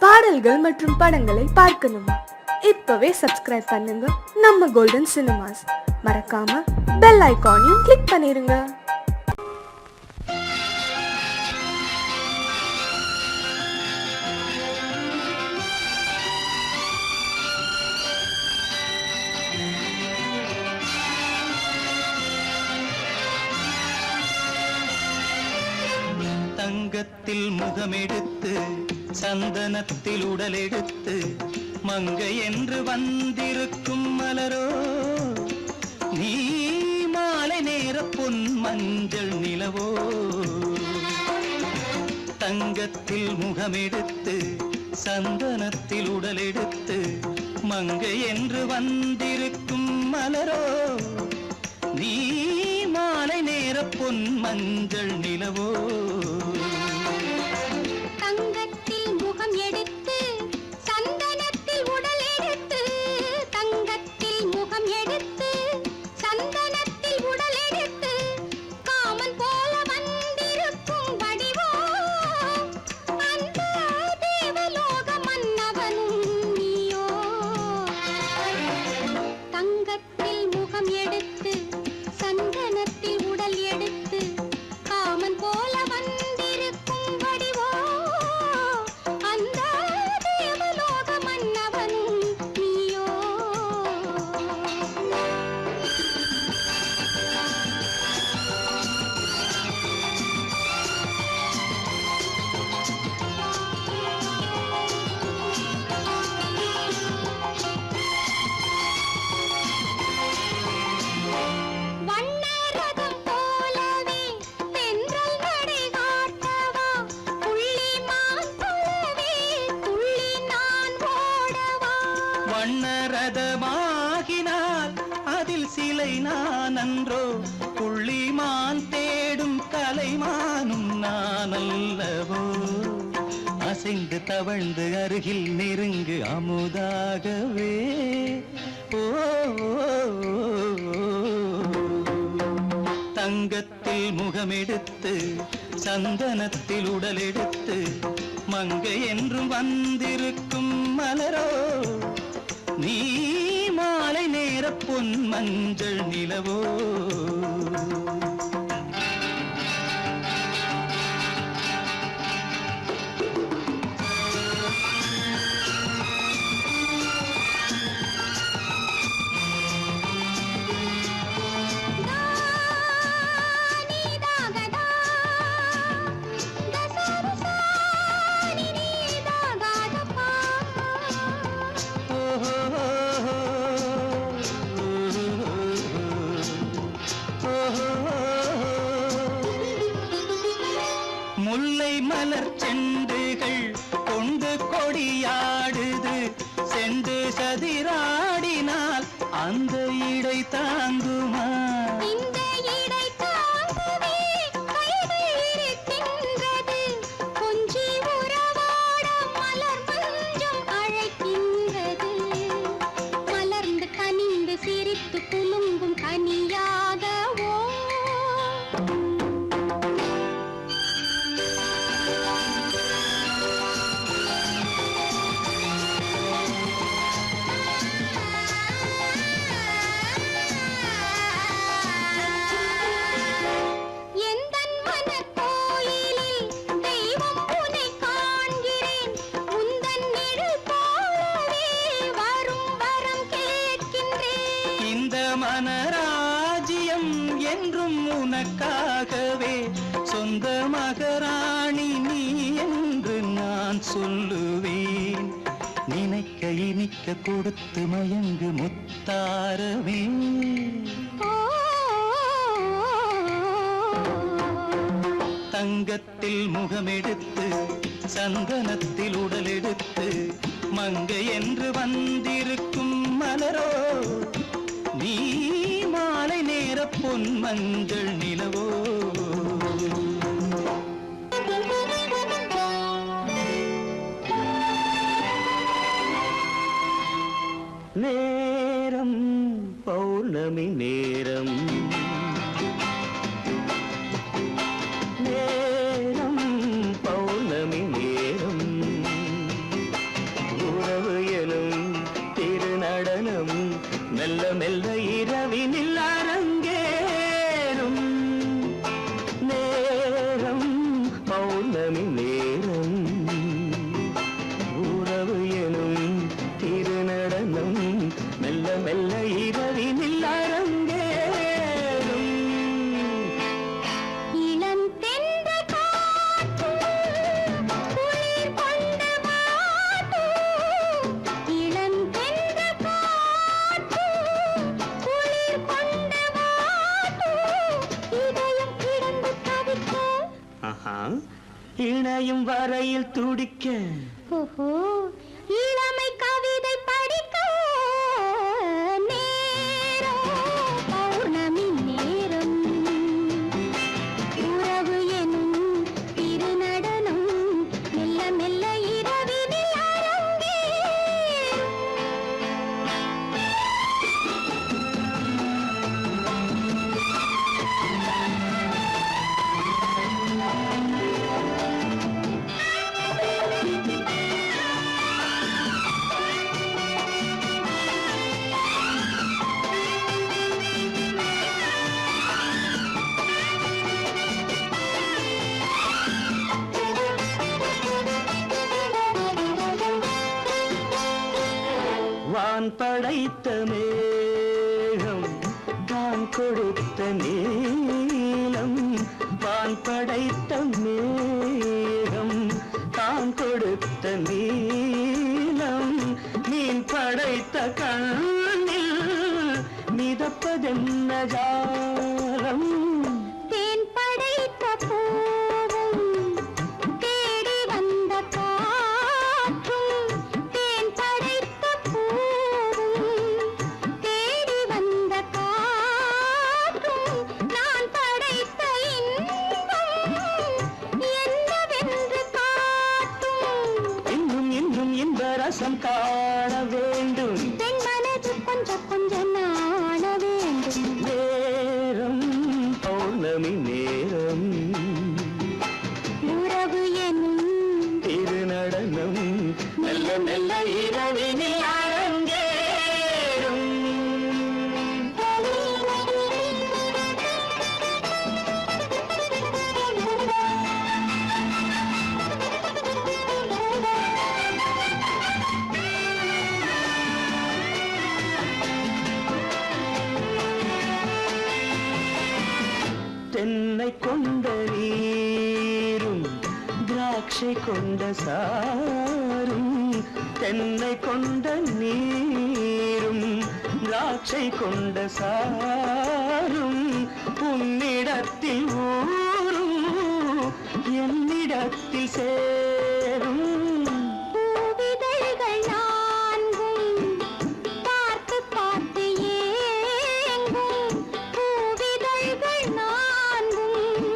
பாடல்கள் மற்றும் படங்களை பார்க்கணுமா? இப்பவே சப்ஸ்கிரைப் பண்ணுங்க நம்ம கோல்டன் சினிமாஸ். மறக்காம பெல் ஐகானையும் கிளிக் பண்ணிருங்க. தங்கத்தில் முகமெடுத்து சந்தனத்தில் உடலெடுத்து மங்கை என்று வந்திருக்கும் மலரோ நீ மாலை நேர பொன் மஞ்சள் நிலவோ. தங்கத்தில் முகமெடுத்து சந்தனத்தில் உடலெடுத்து மங்கை என்று வந்திருக்கும் மலரோ நீ மாலை நேர பொன் மஞ்சள் நிலவோ. தங்கத்தில் முகம் எடுத்து சந்தனத்தில் உடல் எடுத்து தங்கத்தில் முகம் எடுத்து சந்தனத்தில் உடல் எடுத்து காமன் போல வந்திருக்கும் வடிவோ அந்த தேவலோக மன்னவனும் நீயோ. தங்கத்தில் முகம் எடுத்து சந்தனத்தில் உடல் எடுத்து காமன் போல வந்திருக்கும் வடிவோ அந்த தேவலோக மன்னவனும் நீயோ. வண்ணரதம் போலவே தென்றல் நடை காட்டவா புள்ளிமான் போலவே துள்ளி நான் ஓடவா. வண்ணரதமாகினால் அதில் சிலை நான் அன்றோ புள்ளிமான் தேடும் கலைமானும் நான் அல்லவோ. அசைந்து தவழ்ந்து அருகில் நெருங்கு அமுதாகவே ஓ. தங்கத்தில் முகமெடுத்து சந்தனத்தில் உடலெடுத்து மங்கை என்றும் வந்திருக்கும் மலரோ நீ மாலை நேர பொன் மஞ்சள் நிலவோ. நீதாகதா கசரசா நீதாகதப்பா. முல்லை மலர் செண்டுகள் கொண்டு கொடியாடுது செண்டு சதிராடினால் அந்த இடை தாங்குமா. இந்த இடை தாங்கவே கைகள் இருக்கின்றது கொஞ்சி உறவாட மலர் மஞ்சம் அழைக்கின்றது. மலர்ந்து கனிந்து சிரித்து குலுங்கும் கனியாகவோ. எந்தன் மனக்கோயிலில் தெய்வம் உன்னை காண்கிறேன் உந்தன் நிழல் போலவே வரும் வரம் கேட்கின்றேன். இந்த மனராஜ்யம் என்றும் உனக்காகவே சொந்த மகராணி நீ என்று நான் சொல்லுவேன். நினைக்க இனிக்க கொடுத்து மயங்கு முத்தாரவே. தங்கத்தில் முகமெடுத்து சந்தனத்தில் உடலெடுத்து மங்கை என்று வந்திருக்கும் மலரோ நீ மாலை நேர பொன் மஞ்சள் நிலவோ. நேரம் பௌர்ணமி நேரம் நேரம் பௌர்ணமி நேரம் மெல்ல இரவினில் அரங்கேறும் நேரம் பௌர்ணமி நேரம் உறவு எனும் திருநடனம் மெல்ல மெல்ல இரவினில் அரங்கேறும் இளம் தென்றல் காற்றும் குளிர் கொண்ட வாட்டும் இளம் தென்றல் காற்றும் குளிர் கொண்ட வாட்டும் இதயம் கிடந்து தவிக்க இணையும் வரையில் துடிக்க ஓஹோ இளமை கவிதை படிக்க நேரம் பௌர்ணமி நேரம் உறவு எனும் திருநடனம் மெல்ல மெல்ல இரவினில் அரங்கேறும் வான் படைத்த மேகம் தான் கொடுத்த நீலம் வான் படைத்த மேகம் தான் கொடுத்த நீலம் மீன் படைத்த கண்ணில் மிதப்பதென்ன ஜாலம் தேன் படைத்த பூவும் தேடி வந்த காற்றும் தேன் படைத்த பூவும் தேடி வந்த காற்றும் நான் படைத்த இன்பம் என்னவென்று காட்டும் இன்னும் இன்னும் இன்ப ரசம் காண வேண்டும் பெண் மனது கொஞ்சம் கொஞ்சம் நாண வேண்டும் நேரம் பௌர்ணமி நேரம் உறவு எனும் திருநடனம் மெல்ல மெல்ல இரவினில் அரங்கேறும் தென்னை கொண்ட நீரும் திராட்சை கொண்ட சாரும் தென்னை கொண்ட நீரும் திராட்சை கொண்ட சாரும் உன்னிடத்தில் ஊரும் என்னிடத்தில் சேரும் பூவிதழ்கள் நான்கும் பார்த்து பார்த்து ஏங்கும் பூவிதழ்கள் நான்கும்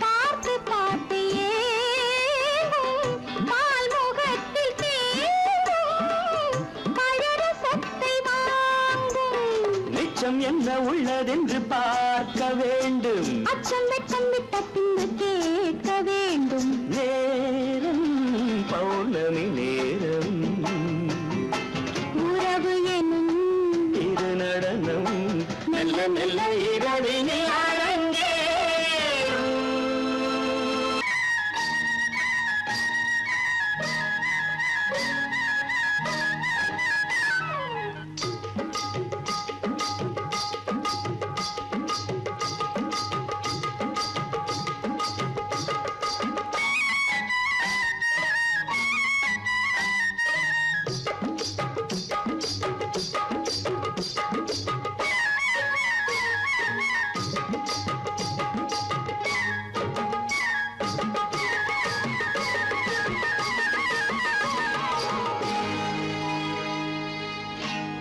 பார்த்து பார்த்து ஏங்கும் பால்முகத்தில் தேங்கும் பழரசத்தை வாங்கும் நிச்சம் என்ன உள்ளதென்று பார்க்க வேண்டும் அச்சம் வெச்சம் விட்ட பின்பு கேட்க வேண்டும் நேரம் பௌர்ணமி நேரம் உறவு எனும் திருநடனம் மெல்ல மெல்ல இரவினில் அரங்கேறும்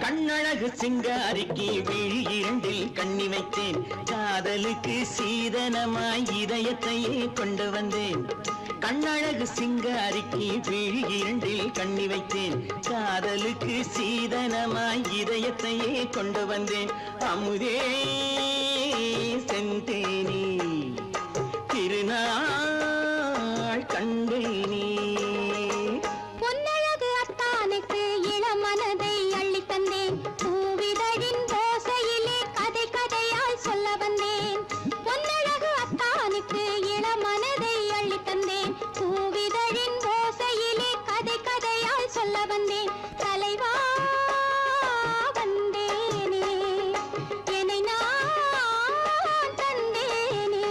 கண்ணழகு சிங்காரிக்கு விழி இரண்டில் கண்ணி வைத்தேன் காதலுக்கு சீதனமாய் இதயத்தையே கொண்டு வந்தேன் கண்ணழகு சிங்காரிக்கு விழி இரண்டில் கண்ணி வைத்தேன் காதலுக்கு சீதனமாய் இதயத்தையே கொண்டு வந்தேன் அமுதே செந்தேனே திருநாள் கண்டேனே பொன்னழகு அத்தானுக்கு இளமனதை அள்ளித் தந்தேன் பூவிதழின் வந்தேன் தலைவா வந்தேனே என்னை நான் தந்தேனே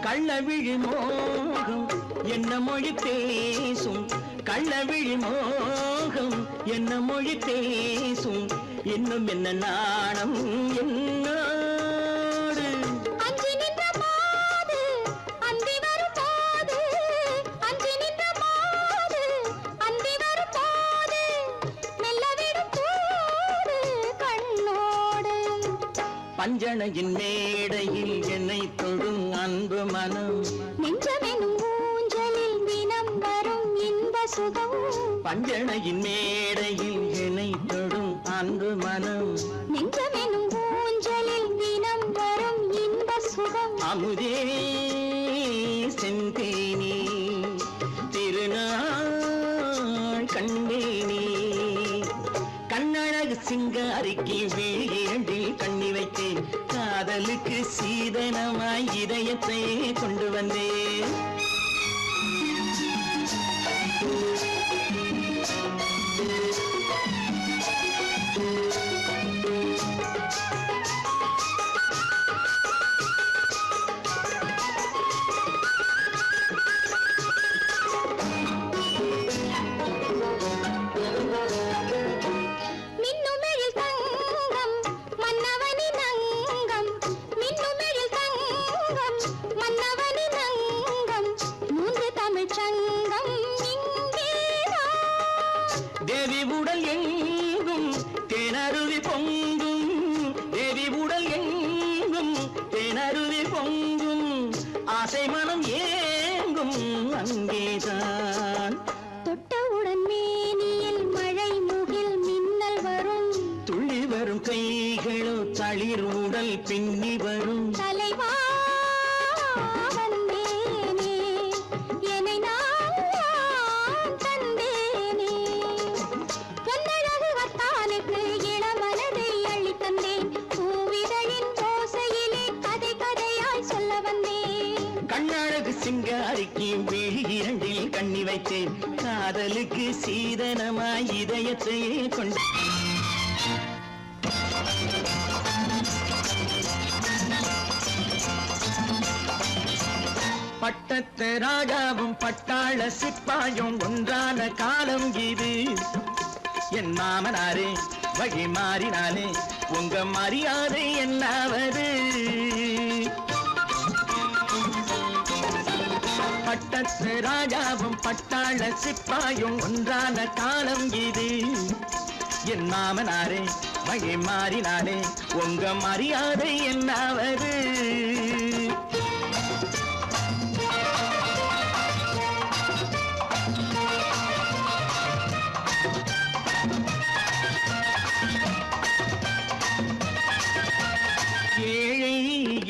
கள்ளவிழி மோகம் என்ன மொழி பேசும் கள்ளவிழி மோகம் என்ன மொழி பேசும் இன்னும் என்ன நாணம் என்னோடு அஞ்சி நின்ற மாது அந்தி வரும் போது அஞ்சி நின்ற மாது அந்தி வரும் போது மெல்ல விடும் போது கண்ணோடு பஞ்சணையின் மேடையில் என்னை தொடும் அன்பு மனம் நெஞ்சமெனும் ஊஞ்சலில் தினம் வரும் இன்ப சுகம் பஞ்சணையின் மேடையில் என்னை தொடும் அன்பு மனம் நெஞ்சமெனும் ஊஞ்சலில் தினம் வரும் இன்ப சுகம் அமுதே செந்தேனே திருநாள் கண்டேனே கண்ணழகு சிங்காரிக்கு விழியண்டில் கண்ணி வைத்தேன் காதலுக்கு சீதனமாய் இதயத்தை கொண்டு வந்தேன் மின்னுமெழில் தங்கம் மன்னவனின் அங்கம் மின்னுமெழில் தங்கம் மன்னவனின் அங்கம் மூன்று தமிழ்ச் சங்கம் இங்கேதான் தேவி உடல் எங்கும் தேனருவி பொங்கும் தேவி உடல் எங்கும் தேனருவி பொங்கும் ஆசை மனம் ஏங்கும் அங்கேதான் தொட்டவுடன் மேனியில் மழை முகில் மின்னல் வரும் துள்ளி வரும் கைகளோ தளிர் உடல் பின்னி வரும் தலைவா வந்தேனே என்னை நான் தந்தேனே பொன்னழகு வத்தானுக்கு இளமனதை அள்ளித் தந்தேன் பூவிதழின் ஓசையிலே கதை கதையாய் சொல்ல வந்தேன் கண்ணழகு சிங்காரிக்கு விழி இரண்டில் கண்ணி வைத்தேன் காதலுக்கு சீதனமாய் இதயத்தையே கொண்டு பட்டத்து ராஜாவும் பட்டாள சிப்பாயும் ஒன்றான காலம் இது என் மாமனாரே வழி மாறினாலே உங்க மரியாதை என்னாவது பட்டத்து ராஜாவும் பட்டாள சிப்பாயும் ஒன்றான காலம் இது என் மாமனாரே வழி மாறினாலே உங்க மரியாதை என்னாவது ஏழை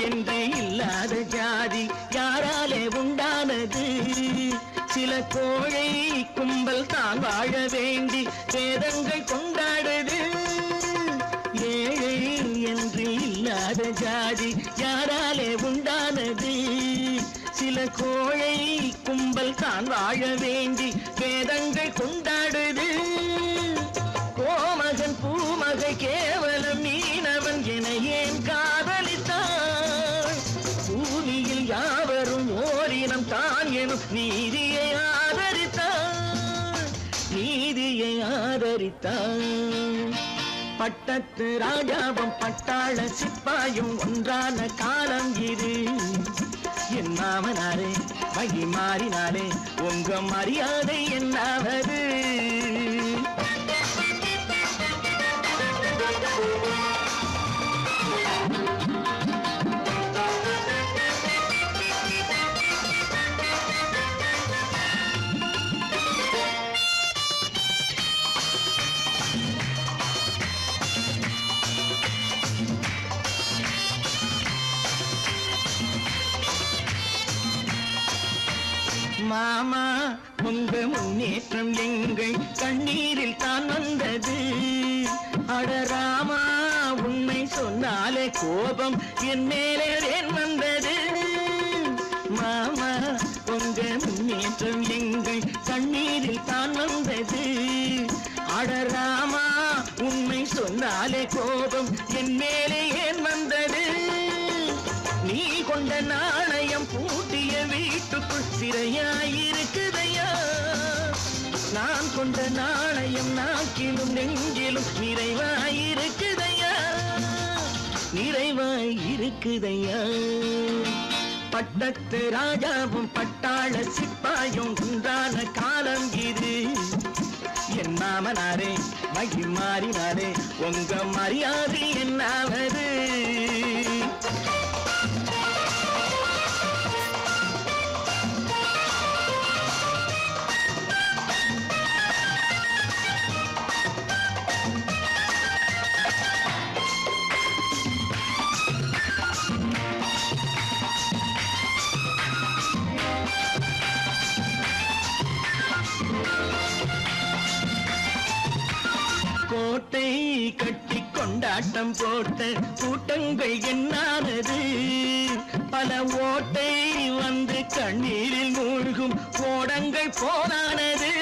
என்று இல்லாத ஜாதி யாராலே உண்டானது சில கோழை கும்பல் தான் வாழ வேண்டி வேதங்கள் கொண்டாடுது ஏழை என்று இல்லாத ஜாதி யாராலே உண்டானது சில கோழை கும்பல் தான் வாழ வேண்டி வேதங்கள் கொண்டாடுது கோமகன் பூமகை கேவலம் மீனவன் என ஏன் காதலித்தான் பூமியில் யாவரும் ஓரினம் தான் எனும் நீதியை ஆதரித்தான் பட்டத்து ராஜாவும் பட்டாள சிப்பாயும் ஒன்றான காலம் இது என் மாமனாரே வழி மாறினாலே உங்க மரியாதை என்னாவது மாமா உங்க முன்னேற்றம் எங்கள் கண்ணீரில் தான் வந்தது. அடராமா உண்மை சொன்னாலே கோபம் என் மேலே ஏன் வந்தது. மாமா உங்க முன்னேற்றம் எங்கள் கண்ணீரில் தான் வந்தது. அடராமா உண்மை சொன்னாலே கோபம் என் மேலே ஏன் வந்தது. நீ கொண்ட நாணயம் பூட்டிய வீட்டுக்குள் சிறையாயிருக்குதையா. நான் கொண்ட நாணயம் நாக்கிலும் நெஞ்சிலும் நிறைவாயிருக்குதையா, நிறைவாயிருக்குதையா. பட்டத்து ராஜாவும் பட்டாள சிப்பாயும் உண்டான காலம் இது. என் மாமனாரே மகி மாறினாரே உங்க மரியாதை என்னாவது. கோட்டை கட்டி கொண்டாட்டம் போட்ட கூட்டங்கள் என்னானது. பல ஓட்டை வந்து கண்ணீரில் மூழ்கும் ஓடங்கள் போனானது.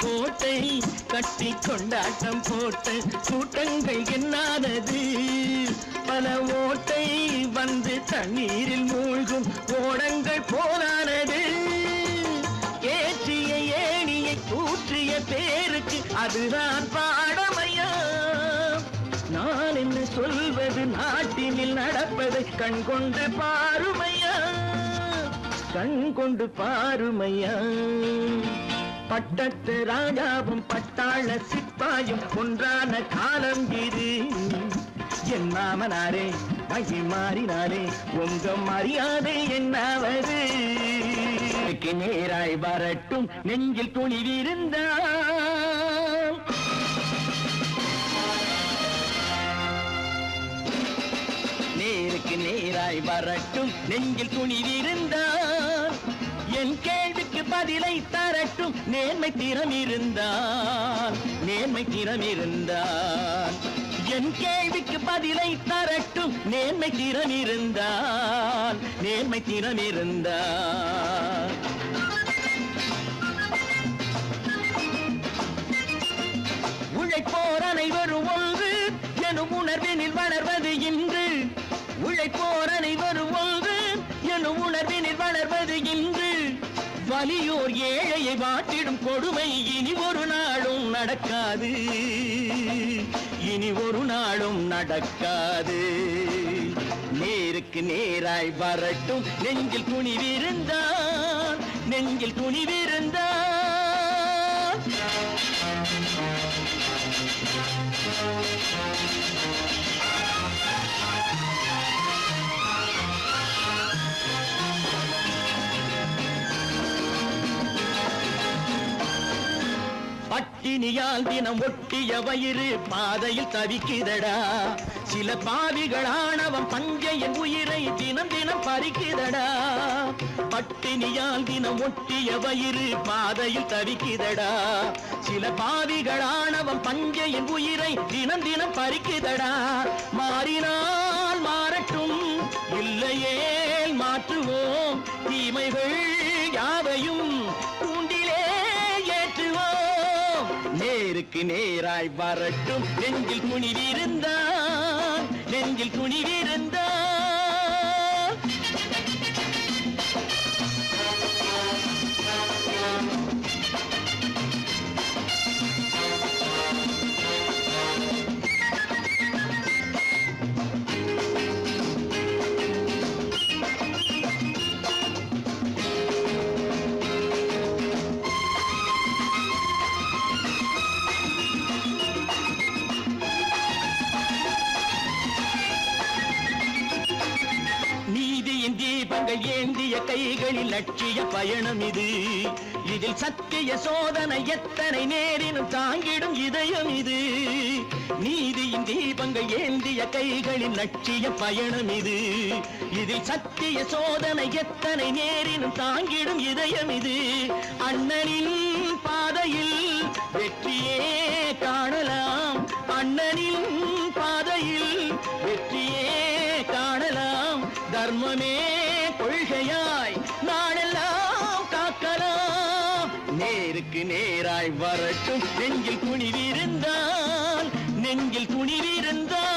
கோட்டை கட்டி கொண்டாட்டம் போட்ட கூட்டங்கள் என்னானது. பல ஓட்டை வந்து தண்ணீரில் மூழ்கும் ஓடங்கள் போனானது. ஏற்றிய ஏணியை தூற்றிய பேருக்கு அதுதான் பாடமையா. நான் என்ன சொல்வது நாட்டினில் நடப்பதை கண் கொண்டு பாருமையா, கண் கொண்டு பாருமையா. பட்டத்து ராஜாவும் பட்டாள சிப்பாயும் ஒன்றான காலம் இது. என் மாமனாரே மகி மாறினாரே உங்க மரியாதை என்னாவது. நேராய் வரட்டும் நெஞ்சில் துணிவிருந்தால். நேருக்கு நேராய் வரட்டும் நெஞ்சில் துணிவிருந்தால். என் கேள்விக்கு பதிலை தரட்டும் நேர்மை திறம் இருந்தால், நேர்மை திறம் இருந்தால். என் கேள்விக்கு பதிலை தரட்டும் நேர்மை திறம் இருந்தால், நேர்மை திறம் இருந்தால். உழைப்போர் அனைவரும் ஒன்று எனும் உணர்வினில் வளர்வது இன்று. உழைப்போர் அனைவரும் ஒன்று எனும் உணர்வினில் வளர்வது இன்று. வலியோர் ஏழையை வாட்டிடும் கொடுமை இனி ஒரு நாளும் நடக்காது, இனி ஒரு நாளும் நடக்காது. நேருக்கு நேராய் வரட்டும் நெஞ்சில் துணிவிருந்தால், நெஞ்சில் துணிவிருந்தால். பட்டினியால் தினம் ஒட்டிய வயிறு பாதையில் தவிக்குதடா. சில பாவிகளானவன் பஞ்சையின் உயிரை தினம் தினம் பறிக்குதடா. பட்டினியால் தினம் ஒட்டிய வயிறு பாதையில் தவிக்குதடா. சில பாவிகளானவன் பஞ்சையின் உயிரை தினம் தினம் பறிக்குதடா. மாறினால் மாறட்டும் இல்லையே மாற்றுவோம், தீமைகள் யாவையும் கூண்டிலே ஏற்றுவோம். நேருக்கு நேராய் வரட்டும் நெஞ்சில் துணிவிருந்தால், நெஞ்சில் துணிவிருந்தால். தீபங்கள் ஏந்திய கைகளில் லட்சிய பயணம் இது. இதில் சத்திய சோதனை எத்தனை நேரினும் தாங்கிடும் இதயம் இது. நீதியின் தீபங்கள் ஏந்திய கைகளின் லட்சிய பயணம் இது. இதில் சத்திய சோதனை எத்தனை நேரினும் தாங்கிடும் இதயம் இது. அண்ணனின் பாதையில் வெற்றியே காணலாம், அண்ணனின் பாதையில் வெற்றியே காணலாம். தர்மமே கொள்கையாய் நாளெல்லாம் காக்கலாம். நேருக்கு நேராய் வரட்டும் நெஞ்சில் குனிவிருந்தால், நெஞ்சில் குனிவிருந்தால்.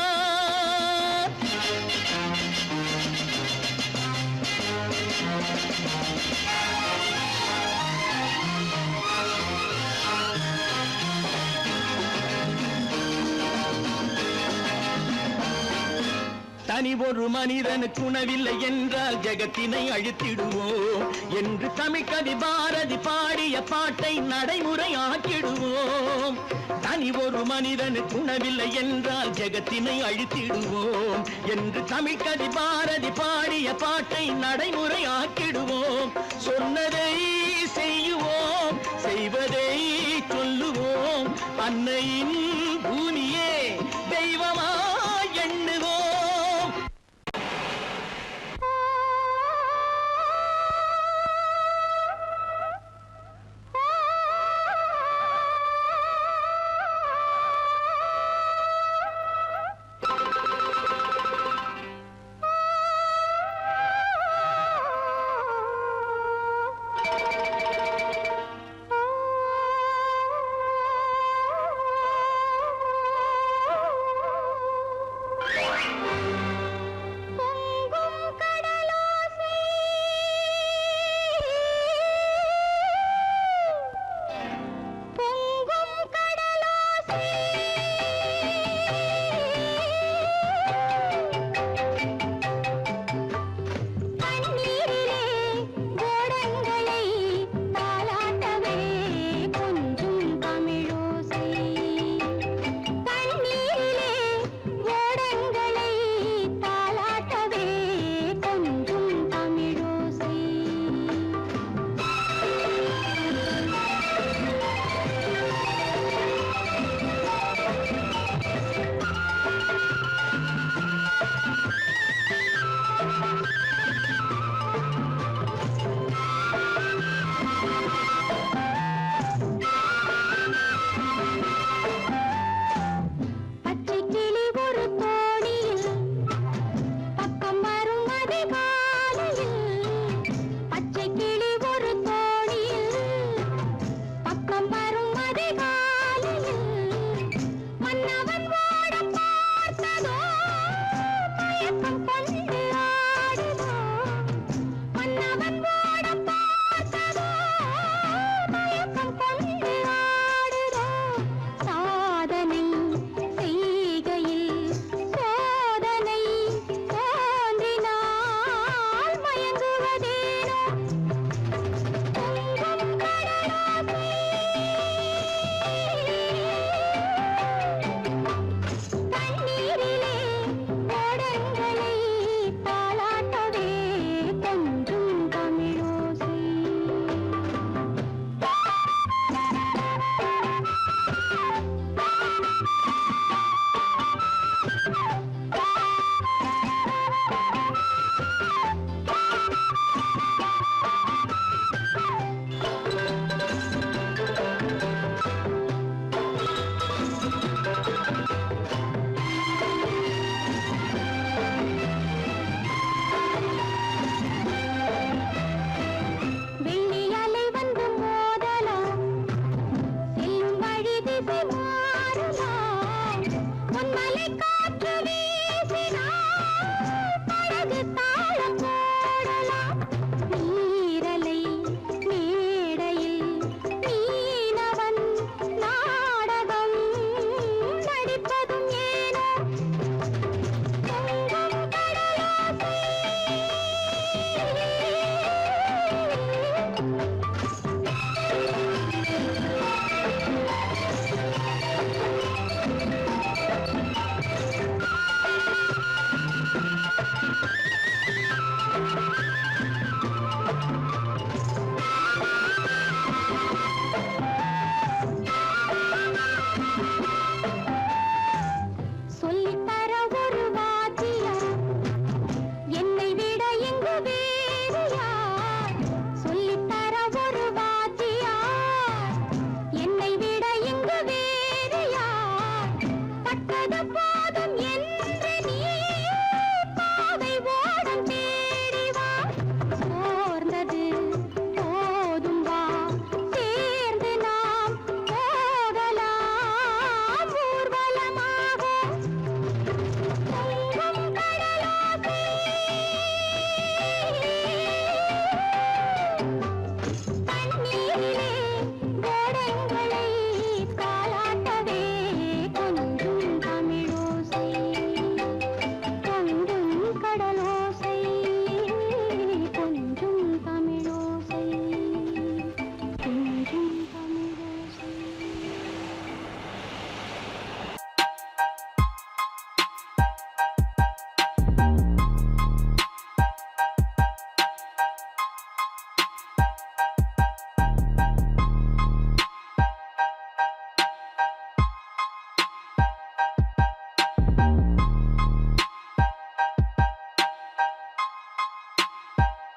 தனி ஒரு மனிதனுக்கு உணவில்லை என்றால் ஜெகத்தினை அழித்திடுவோம் என்று தமிழ்கவி பாரதி பாடிய பாட்டை நடைமுறையாக்கிடுவோம். தனி ஒரு மனிதனுக்கு உணவில்லை என்றால் ஜெகத்தினை அழித்திடுவோம் என்று தமிழ்கவி பாரதி பாடிய பாட்டை நடைமுறையாக்கிடுவோம். சொன்னதை செய்யுவோம், செய்வதை சொல்லுவோம். அன்னையின் பூமியே தெய்வமாய் எண்ணுவோம்.